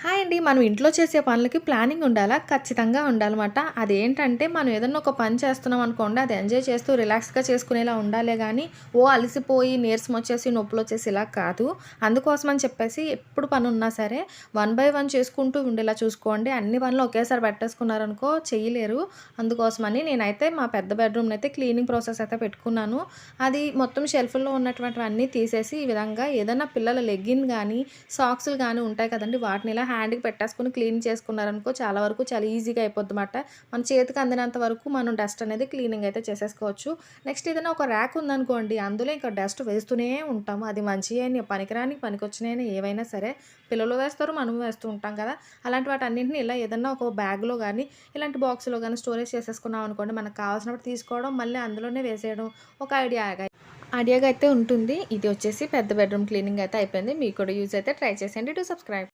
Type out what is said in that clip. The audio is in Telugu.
హాయ్ అండి. మనం ఇంట్లో చేసే పనులకి ప్లానింగ్ ఉండాలా? ఖచ్చితంగా ఉండాలన్నమాట. అదేంటంటే మనం ఏదన్నా ఒక పని చేస్తున్నాం అనుకోండి, అది ఎంజాయ్ చేస్తూ రిలాక్స్‌గా చేసుకునేలా ఉండాలే గానీ, అలసిపోయి నీరసం వచ్చేసి, నొప్పులొచ్చేసి ఇలా కాదు. అందుకోసమని చెప్పేసి ఎప్పుడు పనున్నా సరే వన్ బై వన్ చేసుకుంటూ ఉండేలా చూసుకోండి. అన్ని పనులు ఒకేసారి పెట్టేసుకున్నారనుకో చేయలేరు. అందుకోసమని నేనైతే మా పెద్ద బెడ్‌రూమ్‌నైతే క్లీనింగ్ ప్రాసెస్ అయితే పెట్టుకున్నాను. అది మొత్తం షెల్ఫ్‌ల్లో ఉన్నటువంటివన్నీ తీసేసి ఈ విధంగా ఏదన్నా పిల్లల లెగ్గిన్ గానీ, సాక్సులు గానీ ఉంటాయి కదండీ! వాటిని ఇలా హ్యాండ్‌కి పెట్టేసుకొని క్లీన్ చేసుకున్నారనుకో చాలా వరకు చాలా ఈజీగా అయిపోద్దన్నమాట. మన చేతికి అందినంత వరకు మనం డస్ట్ అనేది క్లీనింగ్ అయితే చేసేసుకోవచ్చు. నెక్స్ట్ ఏదైనా ఒక ర్యాక్ ఉందనుకోండి, అందులో ఇంకా డస్ట్ వేస్తూనే ఉంటాము. అది మంచియని, పనికిరాని, పనికొచ్చినయని ఏవైనా సరే పిల్లలు వేస్తారు, మనము వేస్తూ ఉంటాం కదా! అలాంటి వాటన్నింటిని ఇలా ఏదన్నా ఒక బ్యాగ్‌లో గానీ, ఇలాంటి బాక్స్‌లో గానీ స్టోరేజ్ చేసేసుకున్నాం అనుకోండి, మనకు కావాల్సినప్పుడు తీసుకోవడం, మళ్ళీ అందులోనే వేసేయడం ఒక ఐడియాగా అయితే ఉంటుంది. ఇది వచ్చేసి పెద్ద బెడ్‌రూమ్ క్లీనింగ్ అయితే అయిపోయింది. మీకు కూడా యూజ్ అయితే ట్రై చేసేయండి. Do subscribe.